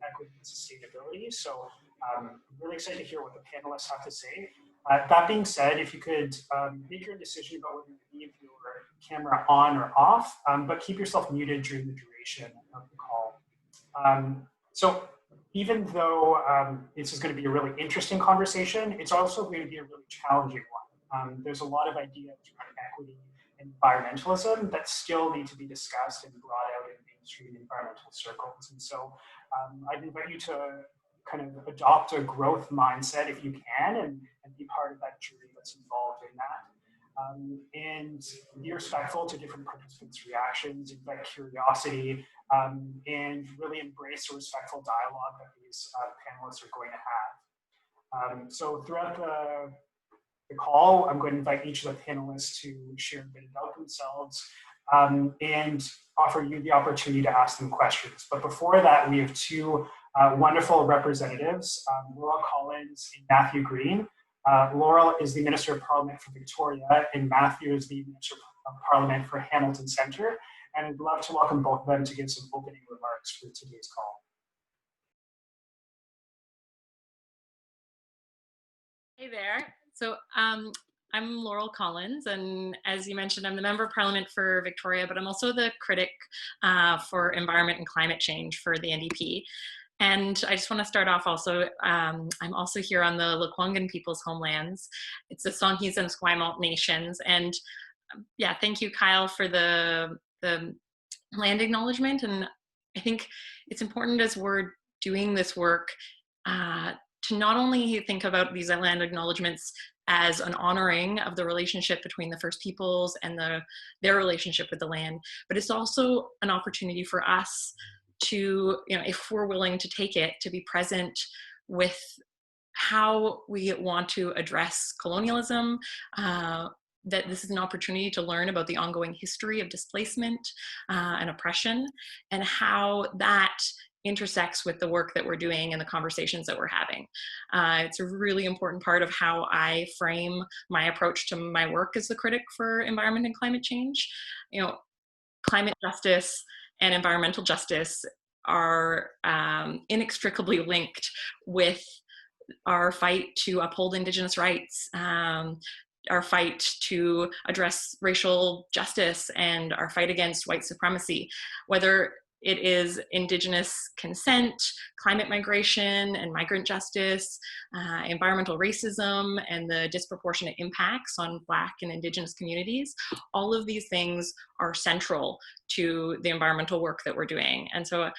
equity and sustainability. So I'm really excited to hear what the panelists have to say. That being said, if you could make your decision about whether you leave your camera on or off, but keep yourself muted during the duration of the call. So even though this is going to be a really interesting conversation, it's also going to be a really challenging one. There's a lot of ideas around equity and environmentalism that still need to be discussed and brought out in mainstream environmental circles. And so I'd invite you to kind of adopt a growth mindset if you can and be part of that jury that's involved in that. And be respectful to different participants' reactions, invite curiosity, and really embrace a respectful dialogue that these panelists are going to have. So throughout the call, I'm going to invite each of the panelists to share a bit about themselves and offer you the opportunity to ask them questions. But before that, we have two wonderful representatives, Laurel Collins and Matthew Green. Laurel is the Minister of Parliament for Victoria, and Matthew is the Minister of Parliament for Hamilton Centre. And I'd love to welcome both of them to give some opening remarks for today's call. Hey there. So I'm Laurel Collins, and as you mentioned, I'm the Member of Parliament for Victoria, but I'm also the critic for environment and climate change for the NDP. And I just want to start off also, I'm also here on the Lekwungen people's homelands. It's the Songhees and Esquimalt nations. And yeah, thank you, Kyle, for the land acknowledgement. And I think it's important as we're doing this work to not only think about these land acknowledgements as an honoring of the relationship between the First Peoples and their relationship with the land, but it's also an opportunity for us to, if we're willing to take it, to be present with how we want to address colonialism, that this is an opportunity to learn about the ongoing history of displacement and oppression, and how that intersects with the work that we're doing and the conversations that we're having. It's a really important part of how I frame my approach to my work as the critic for environment and climate change. Climate justice and environmental justice are inextricably linked with our fight to uphold Indigenous rights, our fight to address racial justice, and our fight against white supremacy, whether it is Indigenous consent, climate migration and migrant justice, environmental racism and the disproportionate impacts on Black and Indigenous communities. All of these things are central to the environmental work that we're doing. And so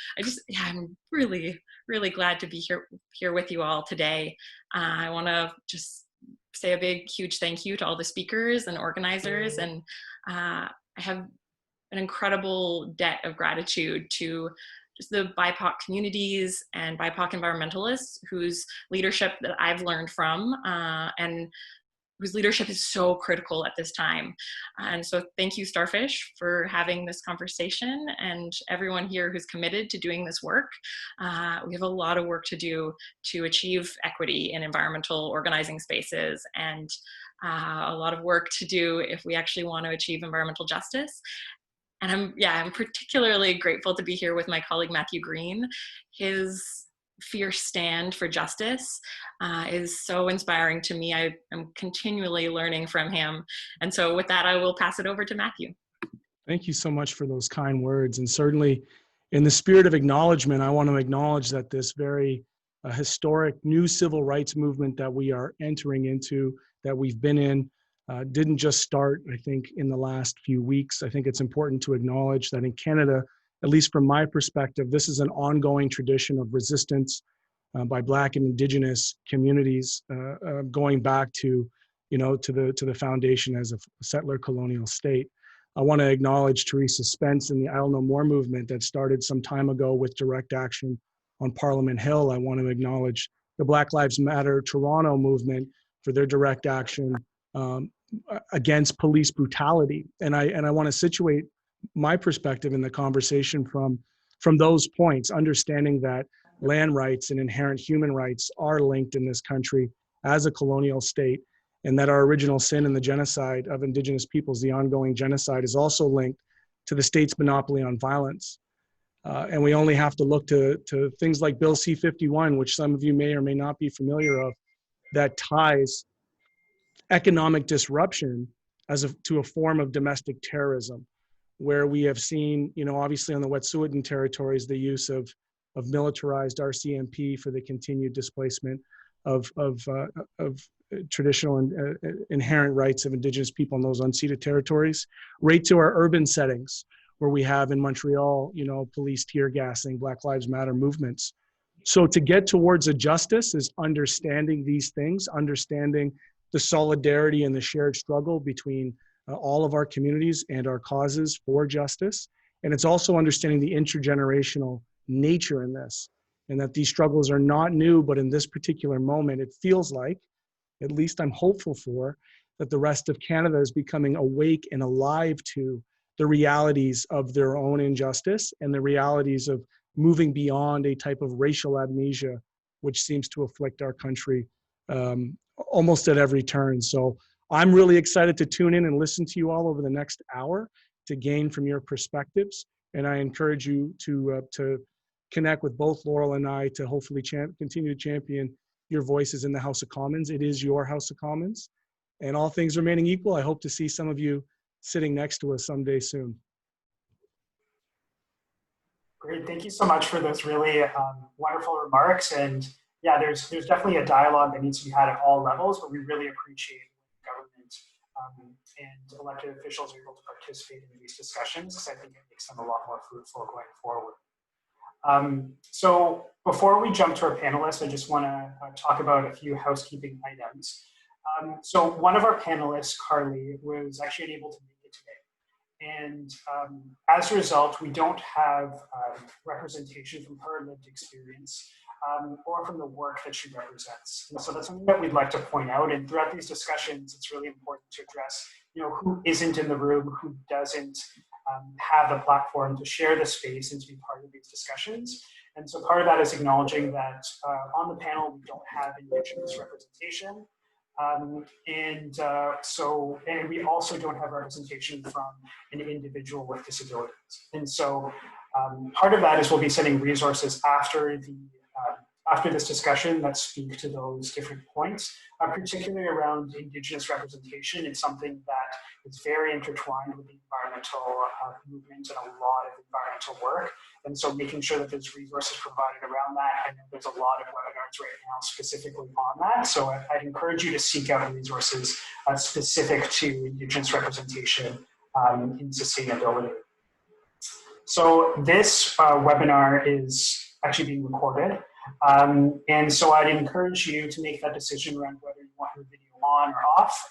I'm really, really glad to be here with you all today. I want to just say a big, huge thank you to all the speakers and organizers. And I have an incredible debt of gratitude to just the BIPOC communities and BIPOC environmentalists whose leadership that I've learned from and whose leadership is so critical at this time. And so thank you, Starfish, for having this conversation, and everyone here who's committed to doing this work. We have a lot of work to do to achieve equity in environmental organizing spaces, and a lot of work to do if we actually want to achieve environmental justice. And I'm particularly grateful to be here with my colleague, Matthew Green. His fierce stand for justice is so inspiring to me. I am continually learning from him. And so with that, I will pass it over to Matthew. Thank you so much for those kind words. And certainly in the spirit of acknowledgement, I want to acknowledge that this very historic new civil rights movement that we are entering into, that we've been in, didn't just start, I think, in the last few weeks. I think it's important to acknowledge that in Canada, at least from my perspective, this is an ongoing tradition of resistance by Black and Indigenous communities, going back to, to the foundation as a settler colonial state. I want to acknowledge Teresa Spence and the I'll No More movement that started some time ago with direct action on Parliament Hill. I want to acknowledge the Black Lives Matter Toronto movement for their direct action against police brutality. And I want to situate my perspective in the conversation from those points, understanding that land rights and inherent human rights are linked in this country as a colonial state, and that our original sin in the genocide of Indigenous peoples, the ongoing genocide, is also linked to the state's monopoly on violence. And we only have to look to things like Bill C-51, which some of you may or may not be familiar of, that ties economic disruption to a form of domestic terrorism, where we have seen, obviously on the Wet'suwet'en territories, the use of militarized RCMP for the continued displacement of traditional and inherent rights of Indigenous people in those unceded territories, right to our urban settings, where we have in Montreal, police tear gassing, Black Lives Matter movements. So to get towards a justice is understanding these things, understanding the solidarity and the shared struggle between all of our communities and our causes for justice. And it's also understanding the intergenerational nature in this, and that these struggles are not new, but in this particular moment, it feels like, at least I'm hopeful for, that the rest of Canada is becoming awake and alive to the realities of their own injustice and the realities of moving beyond a type of racial amnesia, which seems to afflict our country almost at every turn. So I'm really excited to tune in and listen to you all over the next hour to gain from your perspectives. And I encourage you to connect with both Laurel and I to hopefully continue to champion your voices in the House of Commons. It is your House of Commons. And all things remaining equal, I hope to see some of you sitting next to us someday soon. Great, thank you so much for those really wonderful remarks. And yeah, there's definitely a dialogue that needs to be had at all levels, but we really appreciate government and elected officials are able to participate in these discussions, because I think it makes them a lot more fruitful going forward. So before we jump to our panelists, I just want to talk about a few housekeeping items. So one of our panelists, Carly, was actually unable to make it today. And as a result, we don't have representation from her lived experience or from the work that she represents. And so that's something that we'd like to point out. And throughout these discussions, it's really important to address, who isn't in the room, who doesn't have the platform to share the space and to be part of these discussions. And so part of that is acknowledging that on the panel, we don't have Indigenous representation. And we also don't have representation from an individual with disabilities. And so part of that is we'll be sending resources after this discussion that speak to those different points, particularly around Indigenous representation. It's something that is very intertwined with the environmental movement and a lot of environmental work. And so making sure that there's resources provided around that. I know there's a lot of webinars right now specifically on that. So I'd encourage you to seek out resources specific to Indigenous representation in sustainability. So this webinar is actually being recorded. And so I'd encourage you to make that decision around whether you want your video on or off,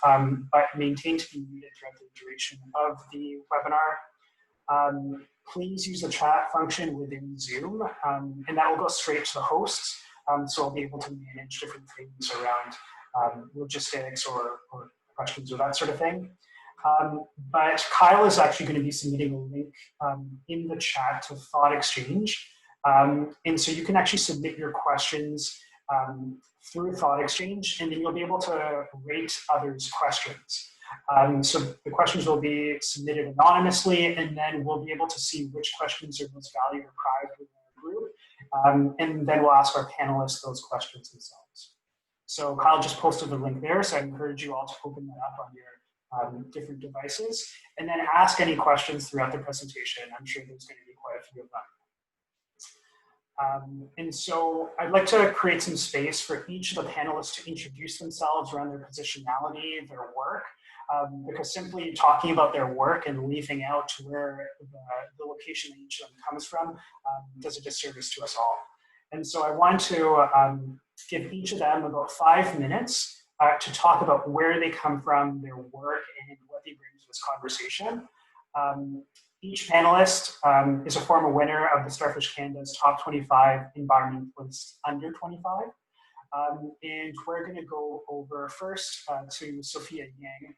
but maintain to be muted throughout the duration of the webinar. Please use the chat function within Zoom, and that will go straight to the hosts. So I'll be able to manage different things around logistics or questions or that sort of thing. But Kyle is actually going to be submitting a link in the chat to Thought Exchange. And so you can actually submit your questions through Thought Exchange, and then you'll be able to rate others' questions. So the questions will be submitted anonymously, and then we'll be able to see which questions are most valued or prized within our group. And then we'll ask our panelists those questions themselves. So Kyle just posted the link there, so I encourage you all to open that up on your different devices, and then ask any questions throughout the presentation. I'm sure there's going to be quite a few of them. And so I'd like to create some space for each of the panelists to introduce themselves around their positionality, their work, because simply talking about their work and leaving out where the location that each of them comes from does a disservice to us all. And so I want to give each of them about 5 minutes to talk about where they come from, their work, and what they bring to this conversation. Each panelist is a former winner of the Starfish Canada's Top 25 Environmentalists Under 25. And we're going to go over first to Sophia Yang,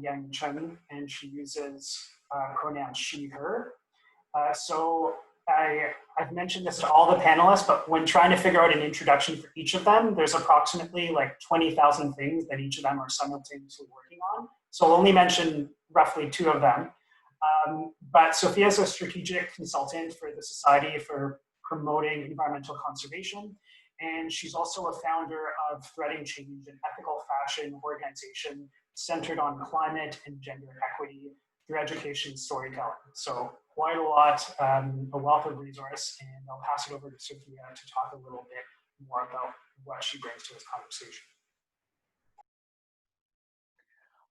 Yang Chen, and she uses pronouns she, her. So I've mentioned this to all the panelists, but when trying to figure out an introduction for each of them, there's approximately like 20,000 things that each of them are simultaneously working on. So I'll only mention roughly 2 of them. But Sophia is a strategic consultant for the Society for Promoting Environmental Conservation, and she's also a founder of Threading Change, an ethical fashion organization centered on climate and gender equity through education and storytelling. So quite a lot, a wealth of resource, and I'll pass it over to Sophia to talk a little bit more about what she brings to this conversation.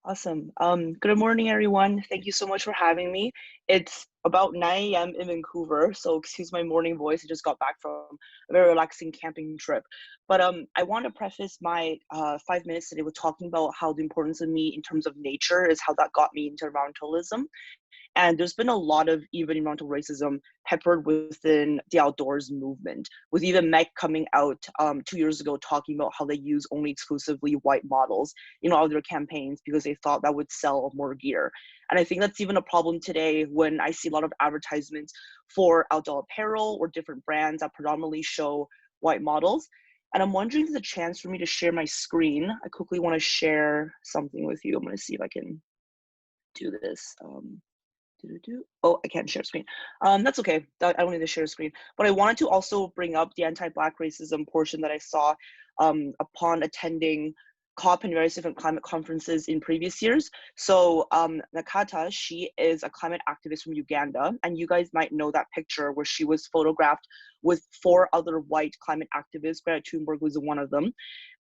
Awesome. Good morning, everyone. Thank you so much for having me. It's about 9 a.m. in Vancouver, so excuse my morning voice. I just got back from a very relaxing camping trip. But I want to preface my 5 minutes today with talking about how the importance of me in terms of nature is how that got me into environmentalism. And there's been a lot of even environmental racism peppered within the outdoors movement, with even Meg coming out 2 years ago talking about how they use only exclusively white models in all their campaigns because they thought that would sell more gear. And I think that's even a problem today when I see a lot of advertisements for outdoor apparel or different brands that predominantly show white models. And I'm wondering if there's a chance for me to share my screen. I quickly want to share something with you. I'm going to see if I can do this. Oh, I can't share screen. That's okay. I don't need to share screen. But I wanted to also bring up the anti-Black racism portion that I saw upon attending COP and various different climate conferences in previous years. So Nakata, she is a climate activist from Uganda, and you guys might know that picture where she was photographed with 4 other white climate activists. Greta Thunberg was one of them.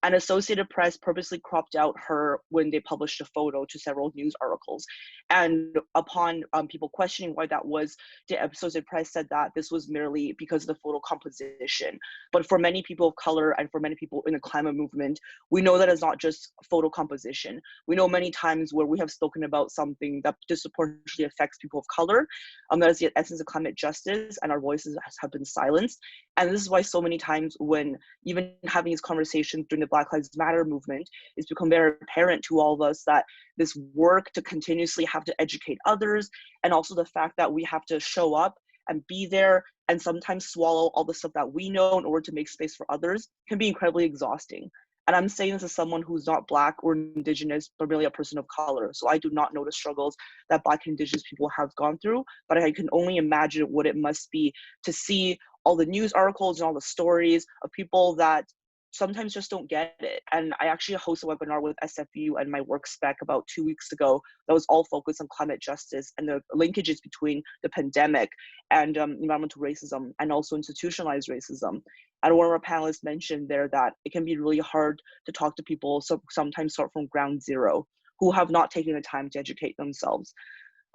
And Associated Press purposely cropped out her when they published a photo to several news articles. And upon people questioning why that was, the Associated Press said that this was merely because of the photo composition. But for many people of color and for many people in the climate movement, we know that it's not just photo composition. We know many times where we have spoken about something that disproportionately affects people of color, that is the essence of climate justice, and our voices have been silenced. And this is why so many times when even having these conversations during the Black Lives Matter movement, it's become very apparent to all of us that this work to continuously have to educate others, and also the fact that we have to show up and be there and sometimes swallow all the stuff that we know in order to make space for others, can be incredibly exhausting. And I'm saying this as someone who's not Black or Indigenous, but really a person of color. So I do not know the struggles that Black and Indigenous people have gone through, but I can only imagine what it must be to see all the news articles and all the stories of people that sometimes just don't get it. And I actually hosted a webinar with SFU and my work spec about 2 weeks ago that was all focused on climate justice and the linkages between the pandemic and environmental racism and also institutionalized racism. And one of our panelists mentioned there that it can be really hard to talk to people, so sometimes start from ground zero, who have not taken the time to educate themselves.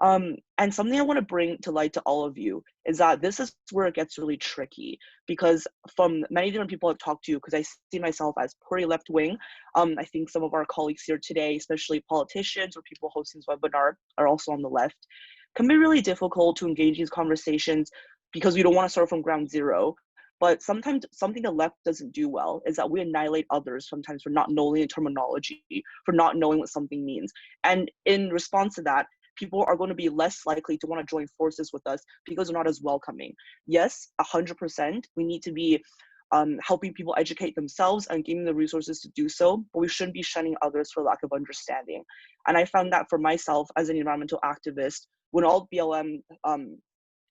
And something I want to bring to light to all of you is that this is where it gets really tricky, because from many different people I've talked to, because I see myself as pretty left wing, I think some of our colleagues here today, especially politicians or people hosting this webinar, are also on the left, can be really difficult to engage these conversations because we don't want to start from ground zero. But sometimes something the left doesn't do well is that we annihilate others sometimes for not knowing the terminology, for not knowing what something means. And in response to that, people are going to be less likely to want to join forces with us because they're not as welcoming. Yes, 100%, we need to be helping people educate themselves and giving the resources to do so, but we shouldn't be shunning others for lack of understanding. And I found that for myself as an environmental activist, when all BLM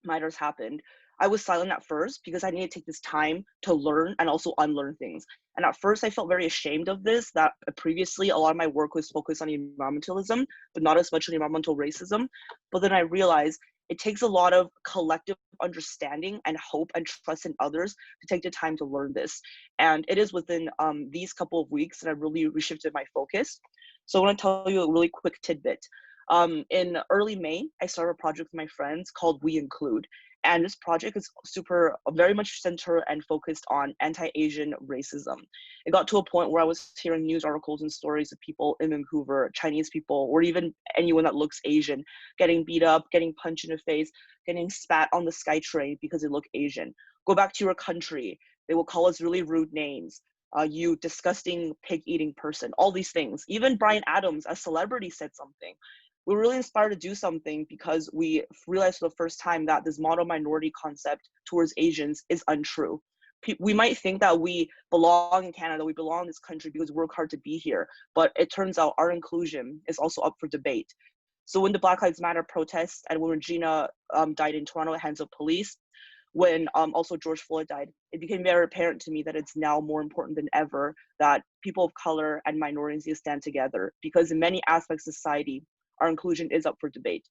matters happened, I was silent at first because I needed to take this time to learn and also unlearn things. And at first I felt very ashamed of this, that previously a lot of my work was focused on environmentalism, but not as much on environmental racism. But then I realized it takes a lot of collective understanding and hope and trust in others to take the time to learn this. And it is within these couple of weeks that I really reshifted my focus. So I want to tell you a really quick tidbit. In early May, I started a project with my friends called We Include. And this project is very much centered and focused on anti-Asian racism. It got to a point where I was hearing news articles and stories of people in Vancouver, Chinese people, or even anyone that looks Asian, getting beat up, getting punched in the face, getting spat on the SkyTrain because they look Asian. Go back to your country. They will call us really rude names. You disgusting pig-eating person, all these things. Even Bryan Adams, a celebrity, said something. We were really inspired to do something because we realized for the first time that this model minority concept towards Asians is untrue. We might think that we belong in Canada, we belong in this country because we work hard to be here, but it turns out our inclusion is also up for debate. So when the Black Lives Matter protests and when Regina died in Toronto at the hands of police, when also George Floyd died, it became very apparent to me that it's now more important than ever that people of color and minorities need to stand together, because in many aspects of society, our inclusion is up for debate.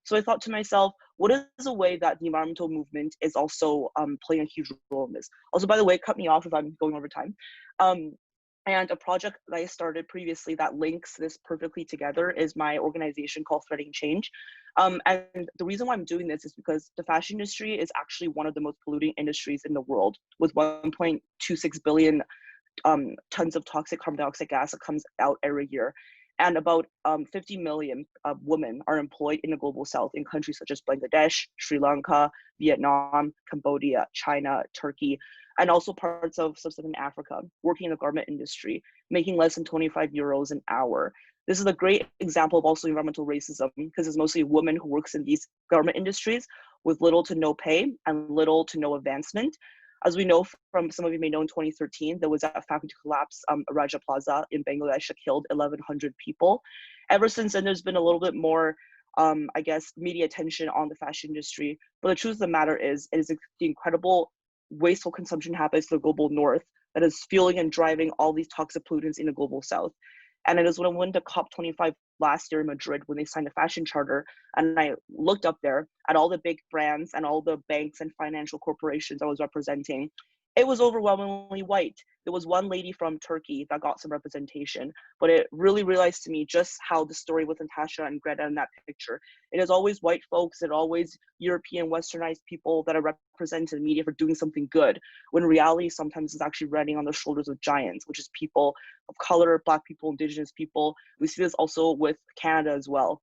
So I thought to myself, what is a way that the environmental movement is also playing a huge role in this? Also, by the way, cut me off if I'm going over time. And a project that I started previously that links this perfectly together is my organization called Threading Change. And the reason why I'm doing this is because the fashion industry is actually one of the most polluting industries in the world, with 1.26 billion tons of toxic carbon dioxide gas that comes out every year. And about 50 million women are employed in the global south in countries such as Bangladesh, Sri Lanka, Vietnam, Cambodia, China, Turkey, and also parts of sub-Saharan Africa, working in the garment industry, making less than 25 euros an hour. This is a great example of also environmental racism, because it's mostly women who works in these garment industries with little to no pay and little to no advancement. As we know from, some of you may know, in 2013, there was a factory collapse, Raja Plaza in Bangladesh that killed 1,100 people. Ever since then, there's been a little bit more, I guess, media attention on the fashion industry. But the truth of the matter is, it is the incredible wasteful consumption habits in the global north that is fueling and driving all these toxic pollutants in the global south. And it is when I went to COP25 last year in Madrid when they signed a fashion charter, and I looked up there at all the big brands and all the banks and financial corporations I was representing. It was overwhelmingly white. There was one lady from Turkey that got some representation, but it really realized to me just how the story with Natasha and Greta in that picture. It is always white folks and always European westernized people that are represented in media for doing something good, when reality sometimes is actually riding on the shoulders of giants, which is people of color, Black people, Indigenous people. We see this also with Canada as well,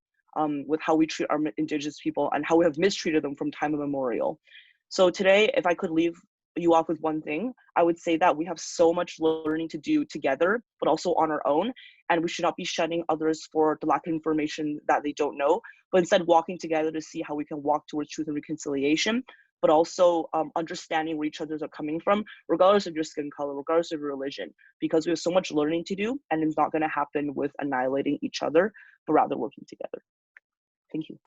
with how we treat our Indigenous people and how we have mistreated them from time immemorial. So today, if I could leave you off with one thing, I would say that we have so much learning to do together, but also on our own. And we should not be shunning others for the lack of information that they don't know, but instead walking together to see how we can walk towards truth and reconciliation, but also understanding where each others are coming from, regardless of your skin color, regardless of your religion, because we have so much learning to do, and it's not gonna happen with annihilating each other, but rather working together. Thank you.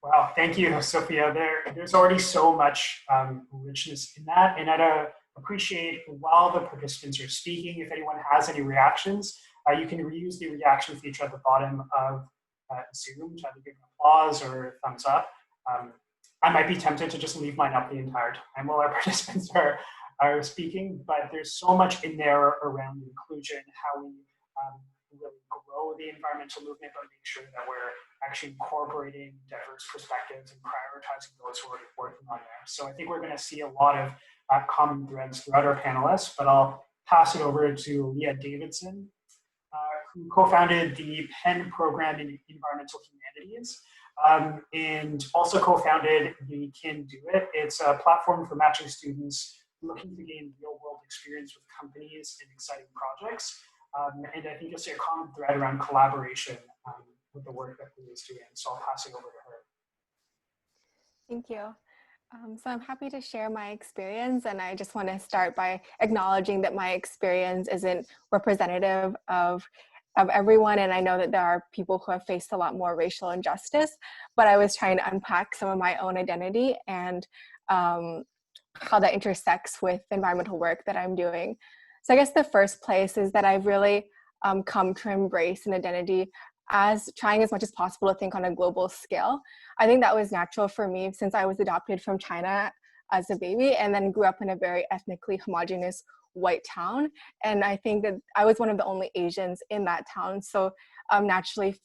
Wow, thank you, Sophia. There's already so much richness in that, and I'd appreciate, while the participants are speaking, if anyone has any reactions, you can reuse the reaction feature at the bottom of Zoom to either give an applause or a thumbs up. I might be tempted to just leave mine up the entire time while our participants are speaking, but there's so much in there around inclusion, how we really grow the environmental movement, but make sure that we're actually incorporating diverse perspectives and prioritizing those who are working on there. So I think we're going to see a lot of common threads throughout our panelists, but I'll pass it over to Leah Davidson, who co-founded the Penn program in environmental humanities, and also co-founded the Can Do It. It's a platform for matching students looking to gain real-world experience with companies and exciting projects. And I think you'll see a common thread around collaboration with the work that Leah is doing. So I'll pass it over to her. Thank you. So I'm happy to share my experience, and I just want to start by acknowledging that my experience isn't representative of everyone, and I know that there are people who have faced a lot more racial injustice, but I was trying to unpack some of my own identity and how that intersects with environmental work that I'm doing. So I guess the first place is that I've really come to embrace an identity as trying as much as possible to think on a global scale. I think that was natural for me since I was adopted from China as a baby and then grew up in a very ethnically homogeneous white town. And I think that I was one of the only Asians in that town. So naturally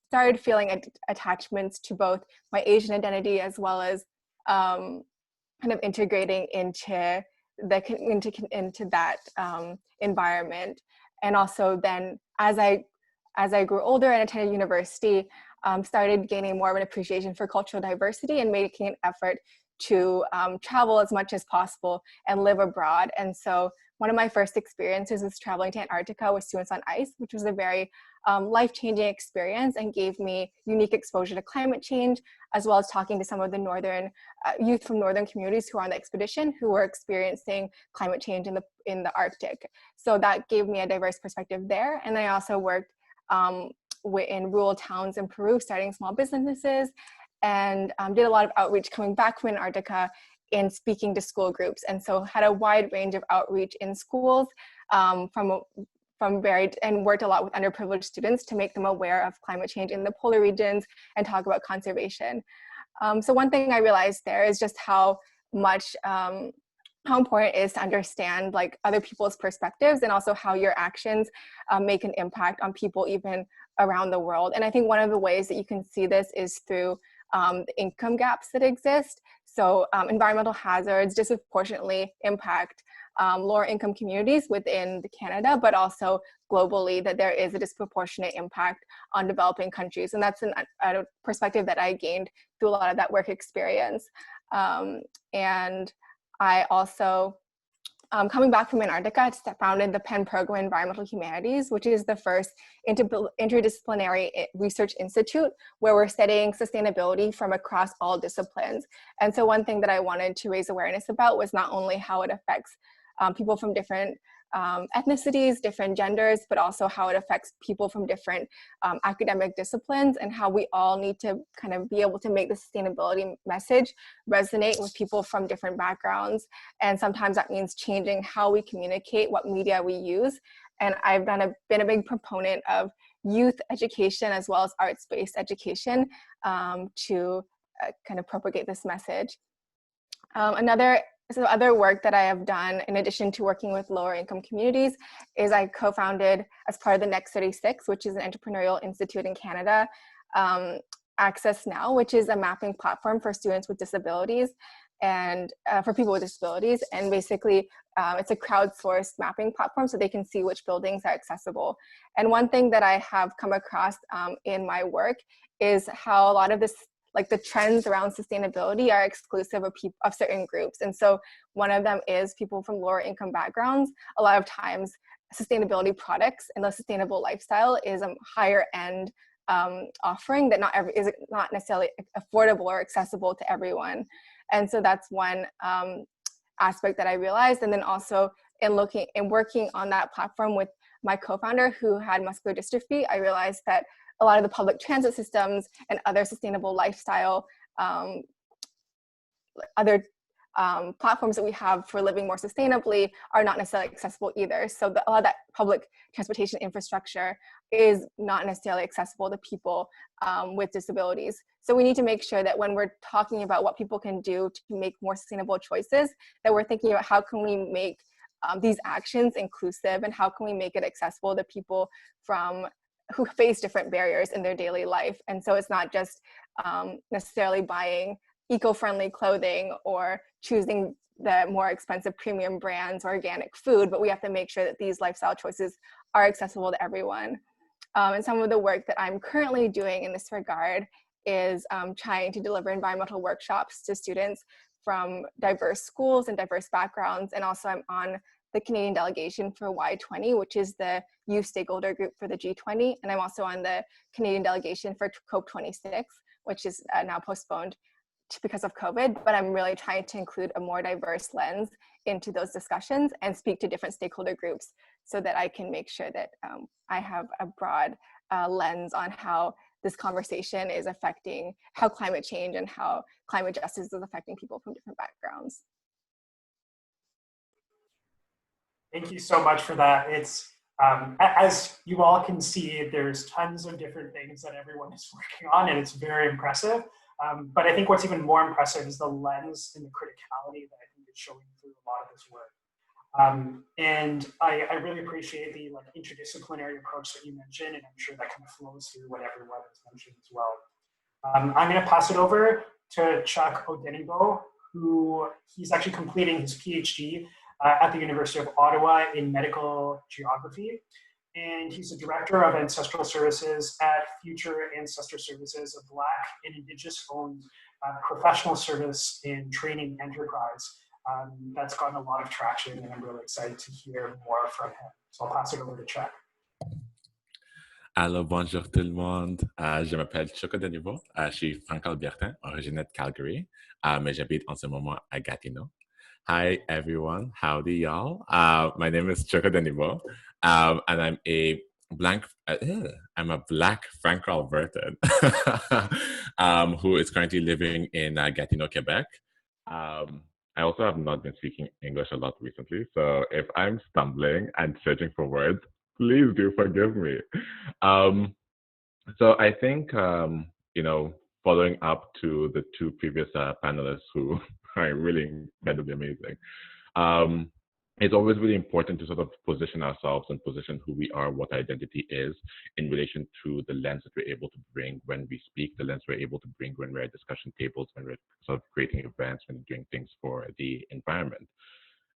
started feeling attachments to both my Asian identity as well as kind of integrating into that environment. And also then as I grew older and attended university, started gaining more of an appreciation for cultural diversity and making an effort to travel as much as possible and live abroad. And so one of my first experiences was traveling to Antarctica with Students on Ice, which was a very life-changing experience and gave me unique exposure to climate change, as well as talking to some of the northern youth from northern communities who were on the expedition who were experiencing climate change in the Arctic. So that gave me a diverse perspective there. And I also worked in rural towns in Peru, starting small businesses, and did a lot of outreach coming back from Antarctica in speaking to school groups. And so had a wide range of outreach in schools from varied, and worked a lot with underprivileged students to make them aware of climate change in the polar regions and talk about conservation. So one thing I realized there is just how much, how important it is to understand like other people's perspectives, and also how your actions make an impact on people even around the world. And I think one of the ways that you can see this is through the income gaps that exist. So environmental hazards disproportionately impact lower income communities within Canada, but also globally, that there is a disproportionate impact on developing countries. And that's a perspective that I gained through a lot of that work experience. And I also, coming back from Antarctica, I founded the Penn Program Environmental Humanities, which is the first interdisciplinary research institute where we're studying sustainability from across all disciplines. And so one thing that I wanted to raise awareness about was not only how it affects people from different ethnicities, different genders, but also how it affects people from different academic disciplines, and how we all need to kind of be able to make the sustainability message resonate with people from different backgrounds. And sometimes that means changing how we communicate, what media we use. And I've been a big proponent of youth education as well as arts-based education to kind of propagate this message. Other work that I have done, in addition to working with lower income communities, is I co-founded, as part of the Next 36, which is an entrepreneurial institute in Canada, Access Now, which is a mapping platform for students with disabilities and for people with disabilities. And basically, it's a crowdsourced mapping platform so they can see which buildings are accessible. And one thing that I have come across in my work is how a lot of this, like the trends around sustainability, are exclusive of certain groups. And so one of them is people from lower income backgrounds. A lot of times sustainability products and the sustainable lifestyle is a higher end offering that is not necessarily affordable or accessible to everyone. And so that's one aspect that I realized. And then also in working on that platform with my co-founder who had muscular dystrophy, I realized that a lot of the public transit systems and other sustainable lifestyle, other platforms that we have for living more sustainably are not necessarily accessible either. So a lot of that public transportation infrastructure is not necessarily accessible to people with disabilities. So we need to make sure that when we're talking about what people can do to make more sustainable choices, that we're thinking about how can we make these actions inclusive, and how can we make it accessible to people who face different barriers in their daily life. And so it's not just necessarily buying eco-friendly clothing or choosing the more expensive premium brands or organic food, but we have to make sure that these lifestyle choices are accessible to everyone. And some of the work that I'm currently doing in this regard is trying to deliver environmental workshops to students from diverse schools and diverse backgrounds. And also I'm on the Canadian delegation for Y20, which is the youth stakeholder group for the G20. And I'm also on the Canadian delegation for COP26, which is now postponed because of COVID, but I'm really trying to include a more diverse lens into those discussions and speak to different stakeholder groups so that I can make sure that I have a broad lens on how this conversation is affecting how climate change and how climate justice is affecting people from different backgrounds. Thank you so much for that. It's, as you all can see, there's tons of different things that everyone is working on, and it's very impressive. But I think what's even more impressive is the lens and the criticality that I think is showing through a lot of this work. And I really appreciate the interdisciplinary approach that you mentioned, and I'm sure that kind of flows through what everyone has mentioned as well. I'm going to pass it over to Chuk Odenigbo, who he's actually completing his PhD at the University of Ottawa in medical geography. And he's the director of ancestral services at Future Ancestor Services, a Black and Indigenous-owned professional service and training enterprise that's gotten a lot of traction, and I'm really excited to hear more from him. So I'll pass it over to Chuk. Alors, bonjour tout le monde. Je m'appelle Chuk Odenigbo. Je suis franco-albertain, originaire de Calgary, mais j'habite en ce moment à Gatineau. Hi, everyone. Howdy, y'all. My name is Chuk Odenigbo, and I'm a I'm a Black Franco-Albertan who is currently living in Gatineau, Quebec. I also have not been speaking English a lot recently, so if I'm stumbling and searching for words, please do forgive me. So I think, following up to the two previous panelists who are really incredibly amazing, it's always really important to sort of position ourselves and position who we are, what identity is, in relation to the lens that we're able to bring when we speak, the lens we're able to bring when we're at discussion tables, when we're sort of creating events, when we're doing things for the environment.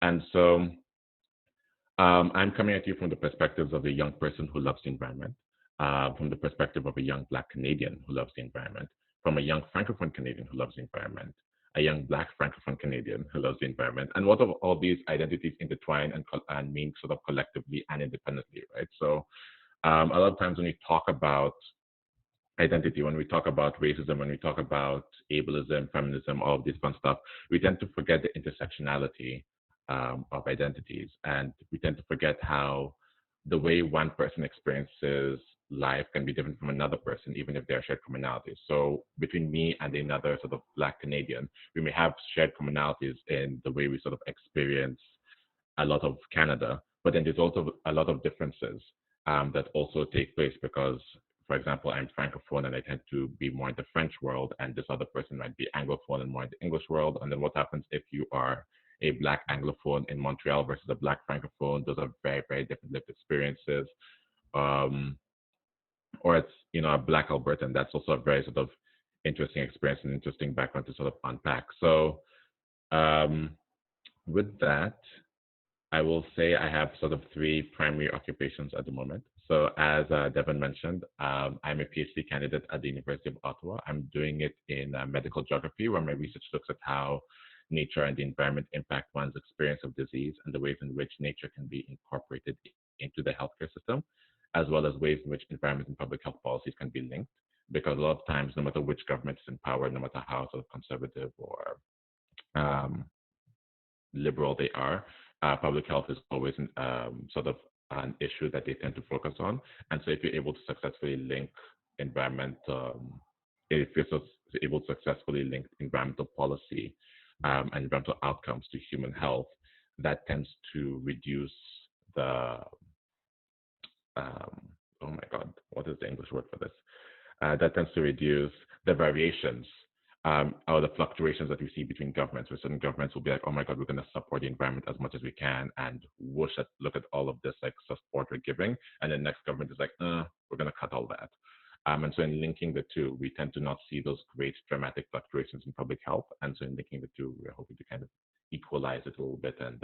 And so I'm coming at you from the perspectives of a young person who loves the environment, from the perspective of a young Black Canadian who loves the environment, from a young Francophone Canadian who loves the environment, a young Black Francophone Canadian who loves the environment, and what of all these identities intertwine and mean sort of collectively and independently, right? So a lot of times when we talk about identity, when we talk about racism, when we talk about ableism, feminism, all of this fun stuff, we tend to forget the intersectionality of identities. And we tend to forget how the way one person experiences life can be different from another person, even if there are shared commonalities. So between me and another sort of Black Canadian, we may have shared commonalities in the way we sort of experience a lot of Canada, but then there's also a lot of differences that also take place because, for example, I'm Francophone and I tend to be more in the French world, and this other person might be Anglophone and more in the English world. And then what happens if you are a Black Anglophone in Montreal versus a Black Francophone? Those are very, very different lived experiences. Or it's, a Black Albertan. That's also a very sort of interesting experience and interesting background to sort of unpack. So with that, I will say I have sort of three primary occupations at the moment. So as Devin mentioned, I'm a PhD candidate at the University of Ottawa. I'm doing it in medical geography, where my research looks at how nature and the environment impact one's experience of disease and the ways in which nature can be incorporated into the healthcare system, as well as ways in which environment and public health policies can be linked. Because a lot of times, no matter which government is in power, no matter how sort of conservative or liberal they are, public health is always sort of an issue that they tend to focus on. And so if you're able to successfully link environmental policy and environmental outcomes to human health, that tends to reduce the, oh my God, what is the English word for this? That tends to reduce the variations or the fluctuations that we see between governments, where certain governments will be like, oh my God, we're going to support the environment as much as we can, and look at all of this like support we're giving, and the next government is like, we're going to cut all that. And so in linking the two, we tend to not see those great dramatic fluctuations in public health. And so in linking the two, we're hoping to kind of equalize it a little bit and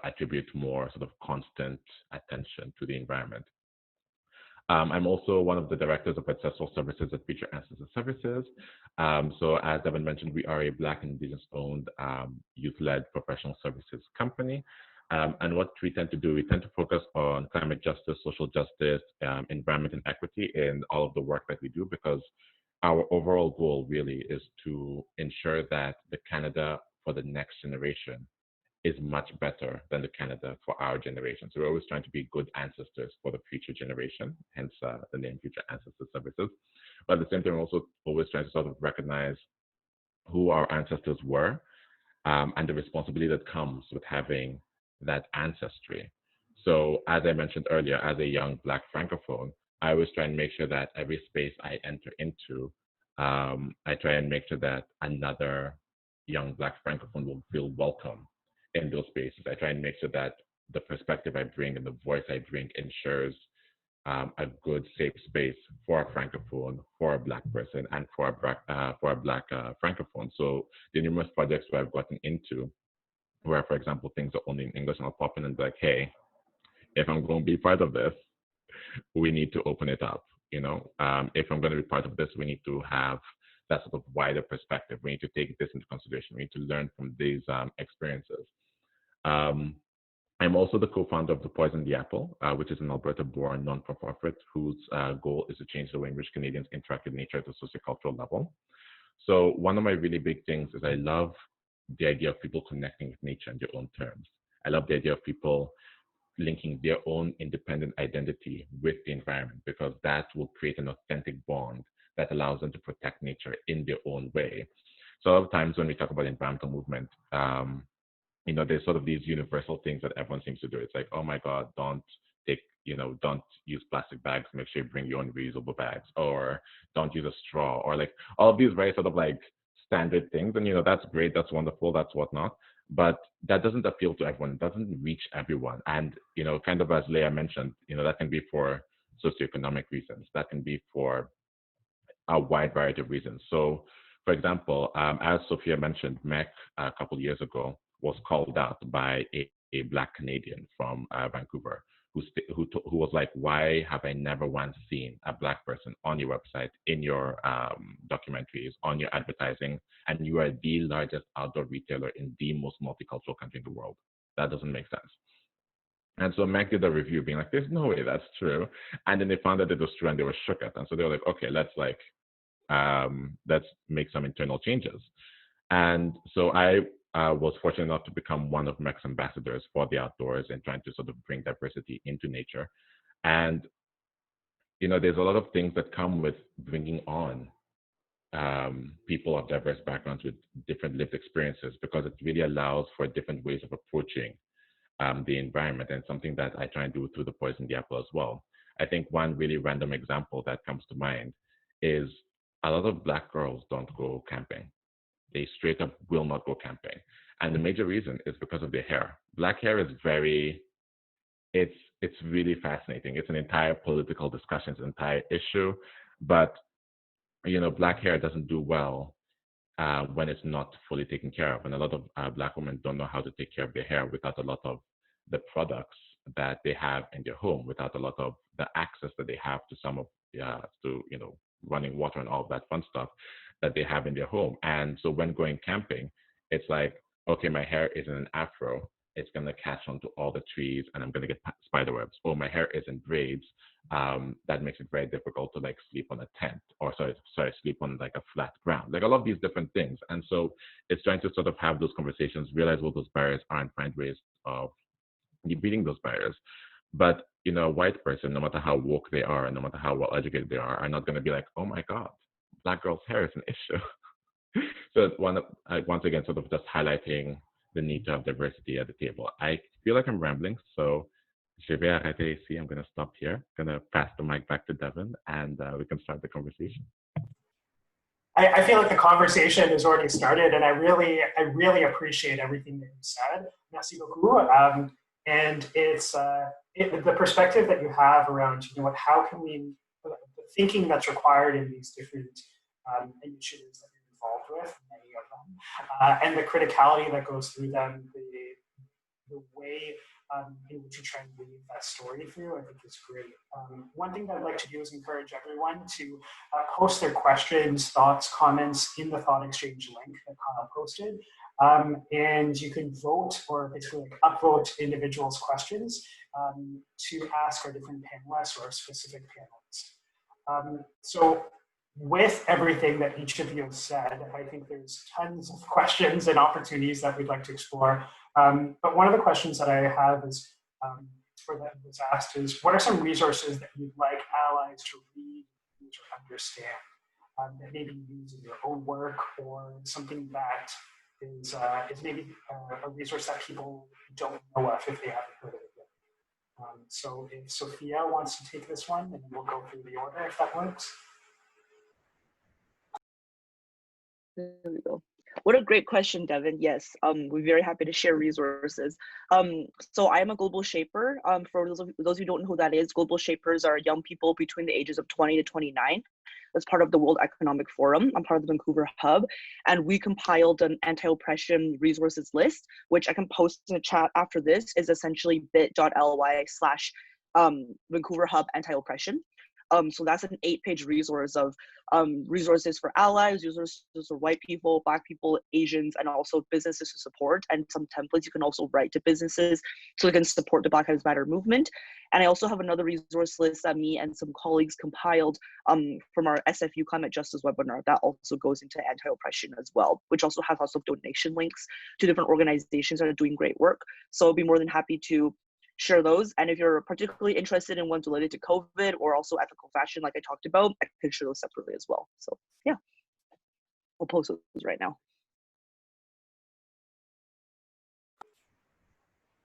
attribute more sort of constant attention to the environment. I'm also one of the directors of Accessible Services at Future Ancestors Services. So as Devin mentioned, we are a Black and Indigenous-owned youth-led professional services company. And what we tend to do, we tend to focus on climate justice, social justice, environment and equity in all of the work that we do, because our overall goal really is to ensure that the Canada for the next generation is much better than the Canada for our generation. So we're always trying to be good ancestors for the future generation, hence the name Future Ancestors Services. But at the same time, we're also always trying to sort of recognize who our ancestors were and the responsibility that comes with having that ancestry. So as I mentioned earlier, as a young Black Francophone, I always try and make sure that every space I enter into, I try and make sure that another young Black Francophone will feel welcome in those spaces. I try and make sure that the perspective I bring and the voice I bring ensures a good, safe space for a Francophone, for a Black person, and for a Black Francophone. So the numerous projects where I've gotten into, where, for example, things are only in English, and I'll pop in and be like, hey, if I'm going to be part of this, we need to open it up. If I'm going to be part of this, we need to have that sort of wider perspective. We need to take this into consideration. We need to learn from these experiences. I'm also the co-founder of The Poison the Apple, which is an Alberta-born non-profit whose goal is to change the way in which Canadians interact with nature at a sociocultural level. So one of my really big things is I love the idea of people connecting with nature on their own terms. I love the idea of people linking their own independent identity with the environment, because that will create an authentic bond that allows them to protect nature in their own way. So a lot of times when we talk about environmental movement, there's sort of these universal things that everyone seems to do. It's like, oh my God, don't use plastic bags. Make sure you bring your own reusable bags, or don't use a straw, or like all of these very sort of like standard things. And, that's great. That's wonderful. That's whatnot. But that doesn't appeal to everyone. It doesn't reach everyone. And, kind of as Leah mentioned, that can be for socioeconomic reasons. That can be for a wide variety of reasons. So, for example, as Sophia mentioned, MEC a couple of years ago was called out by a Black Canadian from Vancouver, who was like, why have I never once seen a Black person on your website, in your documentaries, on your advertising, and you are the largest outdoor retailer in the most multicultural country in the world? That doesn't make sense. And so MEC did a review being like, there's no way that's true. And then they found that it was true, and they were shook at. And so they were like, okay, let's make some internal changes. And so I was fortunate enough to become one of MEC's ambassadors for the outdoors and trying to sort of bring diversity into nature. And, there's a lot of things that come with bringing on people of diverse backgrounds with different lived experiences, because it really allows for different ways of approaching the environment, and something that I try and do through the Poison the Apple as well. I think one really random example that comes to mind is a lot of Black girls don't go camping. They straight up will not go camping. And the major reason is because of their hair. Black hair is it's really fascinating. It's an entire political discussion, it's an entire issue. But, Black hair doesn't do well when it's not fully taken care of. And a lot of Black women don't know how to take care of their hair without a lot of the products that they have in their home, without a lot of the access that they have to some of, running water and all of that fun stuff that they have in their home. And so when going camping, it's like, okay, my hair is in an afro. It's going to catch onto all the trees and I'm going to get spider webs. Or my hair is in braids. That makes it very difficult to like sleep on a tent, or sleep on like a flat ground, like all of these different things. And so it's trying to sort of have those conversations, realize what those barriers are, and find ways of beating those barriers. But, a white person, no matter how woke they are and no matter how well educated they are not going to be like, oh my God, Black girls' hair is an issue. So once again, sort of just highlighting the need to have diversity at the table. I feel like I'm rambling, so I'm going to stop here. I'm going to pass the mic back to Devin, and we can start the conversation. I feel like the conversation has already started, and I really appreciate everything that you said. Merci beaucoup. And it's the perspective that you have around, how can we, the thinking that's required in these different initiatives that you're involved with, many of them, and the criticality that goes through them, the way in which you try and weave that story through, I think is great. One thing that I'd like to do is encourage everyone to post their questions, thoughts, comments in the Thought Exchange link that Kyle posted. And you can vote, or basically like upvote individuals' questions to ask our different panelists or our specific panelists. So with everything that each of you have said, I think there's tons of questions and opportunities that we'd like to explore. But one of the questions that I have is, or that was asked is, what are some resources that you'd like allies to read, use, or understand that maybe you use in your own work, or something that is maybe a resource that people don't know of if they haven't heard of it yet. So if Sophia wants to take this one, and we'll go through the order if that works. There we go. What a great question, Devin. Yes, we're very happy to share resources. So I am a global shaper. For those who don't know who that is, global shapers are young people between the ages of 20 to 29. That's part of the World Economic Forum. I'm part of the Vancouver Hub, and we compiled an anti-oppression resources list, which I can post in the chat after this. Is essentially bit.ly/Vancouver Hub anti-oppression. So that's an 8-page resource of resources for allies, resources for white people, Black people, Asians, and also businesses to support, and some templates you can also write to businesses so they can support the Black Lives Matter movement. And I also have another resource list that me and some colleagues compiled from our SFU Climate Justice webinar that also goes into anti-oppression as well, which also has lots of donation links to different organizations that are doing great work. So I'll be more than happy to share those. And if you're particularly interested in ones related to COVID or also ethical fashion, like I talked about, I can share those separately as well. So yeah, I'll post those right now.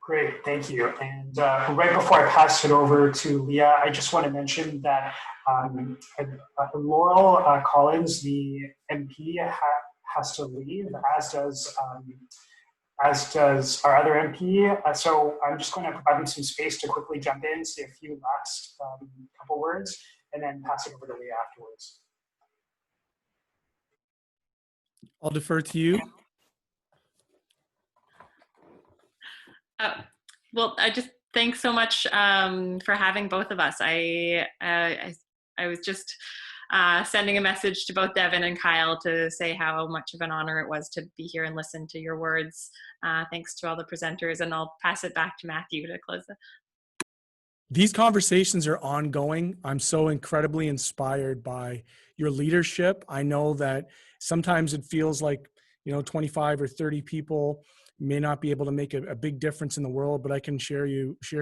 Great, thank you. And right before I pass it over to Leah, I just want to mention that Laurel Collins, the MP, has to leave, as does our other MP. So I'm just going to provide him some space to quickly jump in, say a few last couple words, and then pass it over to Leah afterwards. I'll defer to you. Well, I just thanks so much for having both of us. I was just sending a message to both Devin and Kyle to say how much of an honor it was to be here and listen to your words. Thanks to all the presenters, and I'll pass it back to Matthew to close it. These conversations are ongoing. I'm so incredibly inspired by your leadership. I know that sometimes it feels like, 25 or 30 people may not be able to make a big difference in the world, but I can share